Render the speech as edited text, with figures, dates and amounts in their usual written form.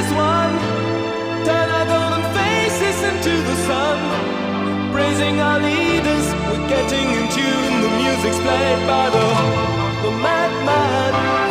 as one. Turn our golden faces into the sun. Praising our leaders, we're getting in tune. The music's played by the madman.